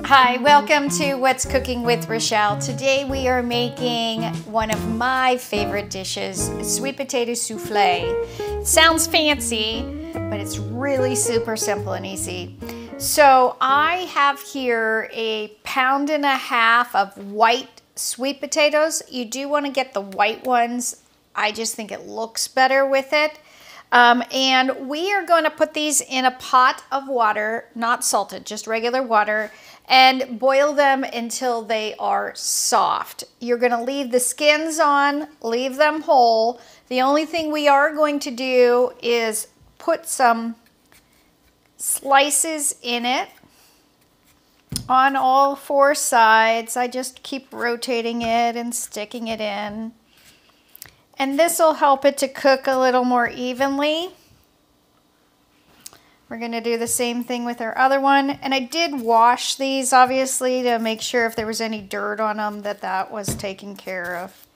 Hi, welcome to What's Cooking with Rochelle. Today we are making one of my favorite dishes, sweet potato souffle. It sounds fancy, but it's really super simple and easy. So I have here 1.5 pounds of white sweet potatoes. You do want to get the white ones. I just think it looks better with it. And we are going to put these in a pot of water, not salted, just regular water, and boil them until they are soft. You're going to leave the skins on, leave them whole. The only thing we are going to do is put some slices in it on all 4 sides. I just keep rotating it and sticking it in. And this will help it to cook a little more evenly. We're going to do the same thing with our other one. And I did wash these, obviously, to make sure if there was any dirt on them that was taken care of.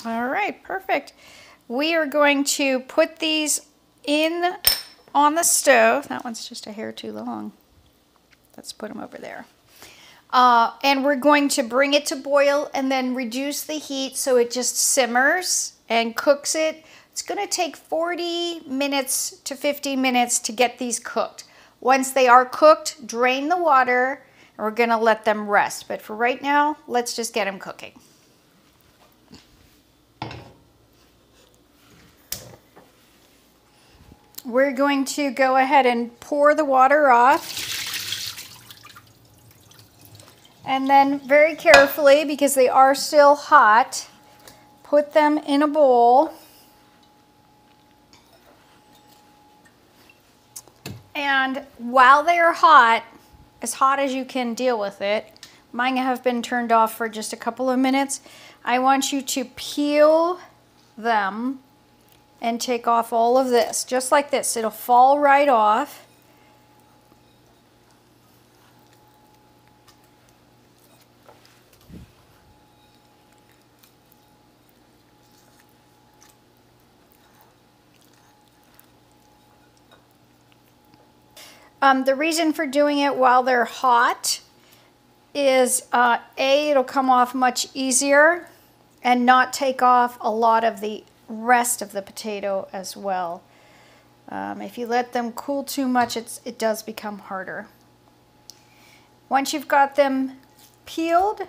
All right, perfect. We are going to put these in on the stove. That one's just a hair too long. Let's put them over there. And we're going to bring it to boil and then reduce the heat so it just simmers and cooks it. It's going to take 40 minutes to 50 minutes to get these cooked. Once they are cooked, drain the water and we're going to let them rest. But for right now, let's just get them cooking. We're going to go ahead and pour the water off. And then very carefully, because they are still hot, put them in a bowl. And while they're hot, as hot as you can deal with it, mine have been turned off for just a couple of minutes, I want you to peel them and take off all of this, just like this. It'll fall right off. The reason for doing it while they're hot is it'll come off much easier and not take off a lot of the rest of the potato as well. If you let them cool too much, it does become harder. Once you've got them peeled,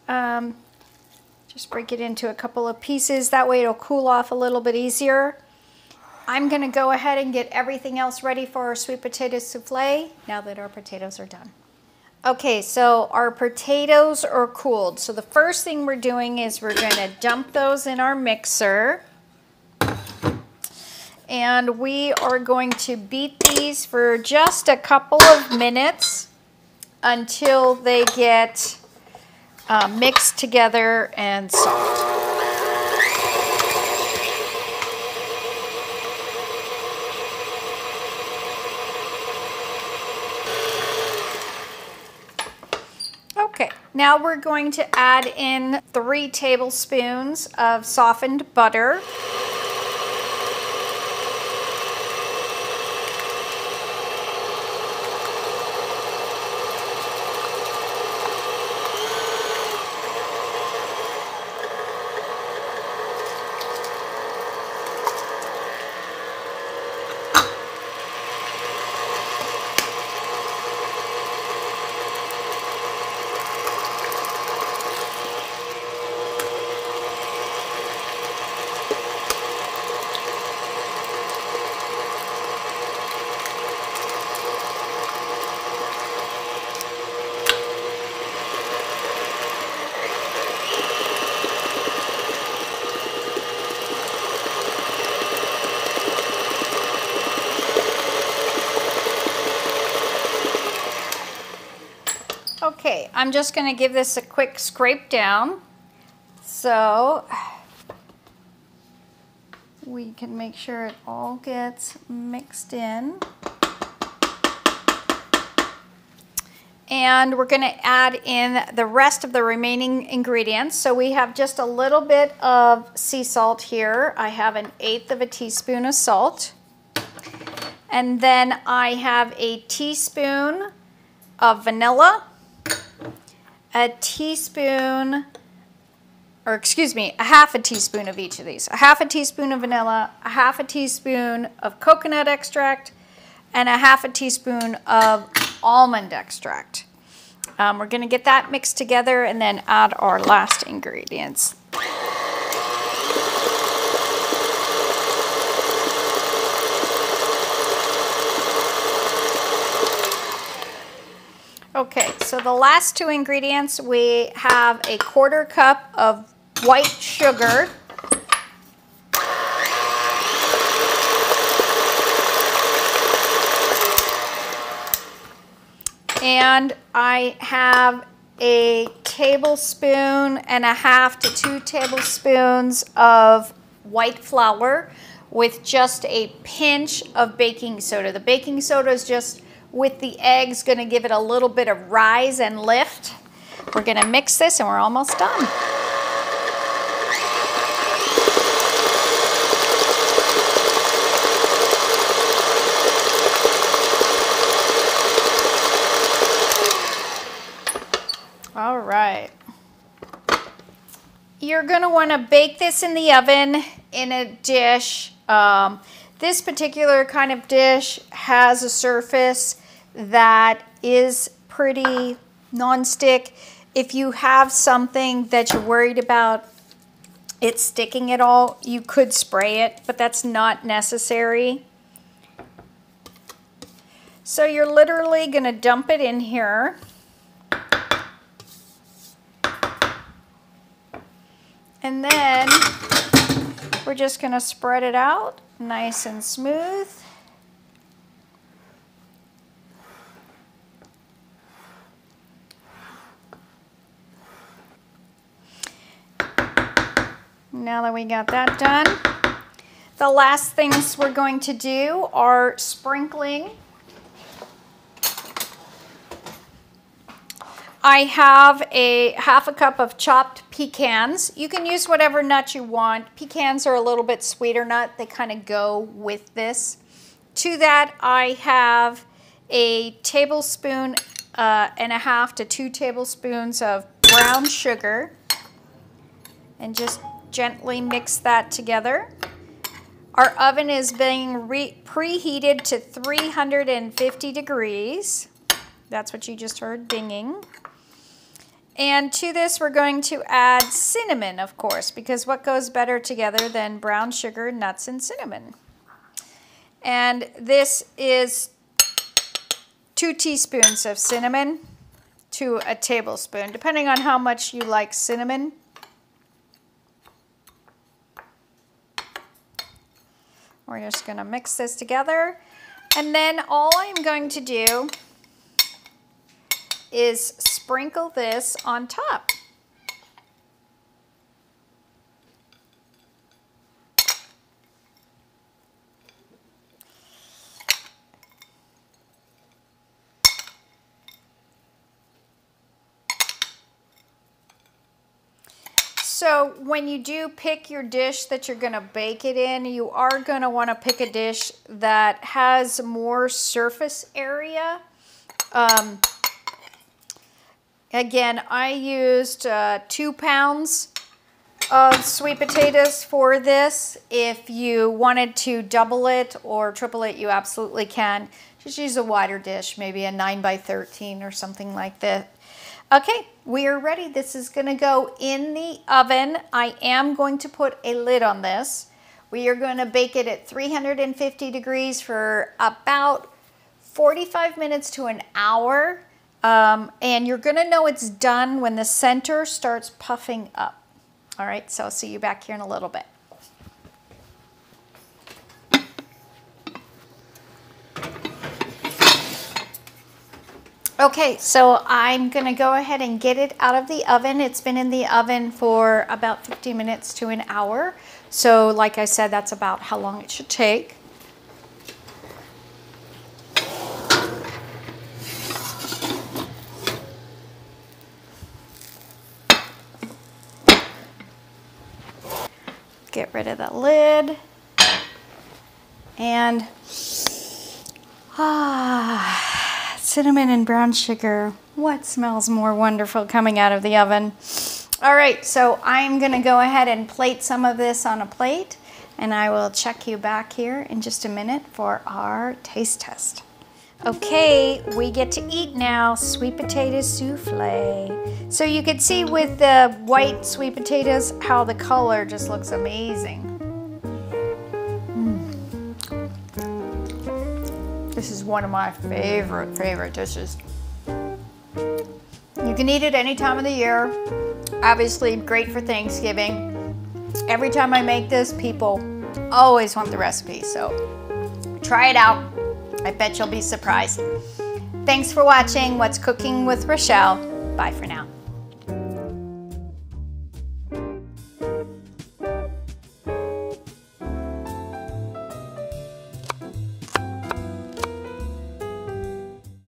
just break it into a couple of pieces. That way it'll cool off a little bit easier. I'm going to go ahead and get everything else ready for our sweet potato souffle now that our potatoes are done. Okay, so our potatoes are cooled. So the first thing we're doing is we're going to dump those in our mixer. And we are going to beat these for just a couple of minutes until they get mixed together and soft. Okay, now we're going to add in 3 tablespoons of softened butter. Okay, I'm just going to give this a quick scrape down so we can make sure it all gets mixed in. And we're going to add in the rest of the remaining ingredients. So we have just a little bit of sea salt here. I have 1/8 teaspoon of salt. And then I have a teaspoon of vanilla, a teaspoon, or excuse me, a 1/2 teaspoon of each of these. A 1/2 teaspoon of vanilla, a 1/2 teaspoon of coconut extract, and a 1/2 teaspoon of almond extract. We're going to get that mixed together and then add our last ingredients. Okay, so the last two ingredients, we have a 1/4 cup of white sugar. And I have a 1 tablespoon and a 1/2 to 2 tablespoons of white flour with just a pinch of baking soda. The baking soda is just with the eggs going to give it a little bit of rise and lift. We're going to mix this and we're almost done. All right. You're going to want to bake this in the oven in a dish. This particular kind of dish has a surface that is pretty non-stick. If you have something that you're worried about it sticking at all, you could spray it, but that's not necessary. So you're literally going to dump it in here. And then we're just going to spread it out nice and smooth. Now that we got that done, the last things we're going to do are sprinkling. I have a 1/2 cup of chopped pecans. You can use whatever nut you want. Pecans are a little bit sweeter nut. They kind of go with this. To that, I have a 1.5 tablespoons to 2 tablespoons of brown sugar. And just gently mix that together. Our oven is being preheated to 350 degrees. That's what you just heard dinging. And to this, we're going to add cinnamon, of course, because what goes better together than brown sugar, nuts, and cinnamon? And this is 2 teaspoons of cinnamon to a tablespoon, depending on how much you like cinnamon. We're just going to mix this together. And then all I'm going to do is sprinkle this on top. So when you do pick your dish that you're going to bake it in, you are going to want to pick a dish that has more surface area. Again, I used 2 pounds of sweet potatoes for this. If you wanted to double it or triple it, you absolutely can. Just use a wider dish, maybe a 9 by 13 or something like that. Okay, we are ready. This is going to go in the oven. I am going to put a lid on this. We are going to bake it at 350 degrees for about 45 minutes to an hour. And you're going to know it's done when the center starts puffing up. All right, so I'll see you back here in a little bit. Okay, so I'm going to go ahead and get it out of the oven. It's been in the oven for about 50 minutes to an hour. So like I said, that's about how long it should take. Get rid of the lid. And cinnamon and brown sugar. What smells more wonderful coming out of the oven? All right, so I'm gonna go ahead and plate some of this on a plate, and I will check you back here in just a minute for our taste test. Okay, we get to eat now, sweet potato souffle. So you can see with the white sweet potatoes how the color just looks amazing. This is one of my favorite dishes. You can eat it any time of the year. Obviously great for Thanksgiving. Every time I make this, people always want the recipe, so try it out. I bet you'll be surprised. Thanks for watching What's Cooking with Rochelle. Bye for now.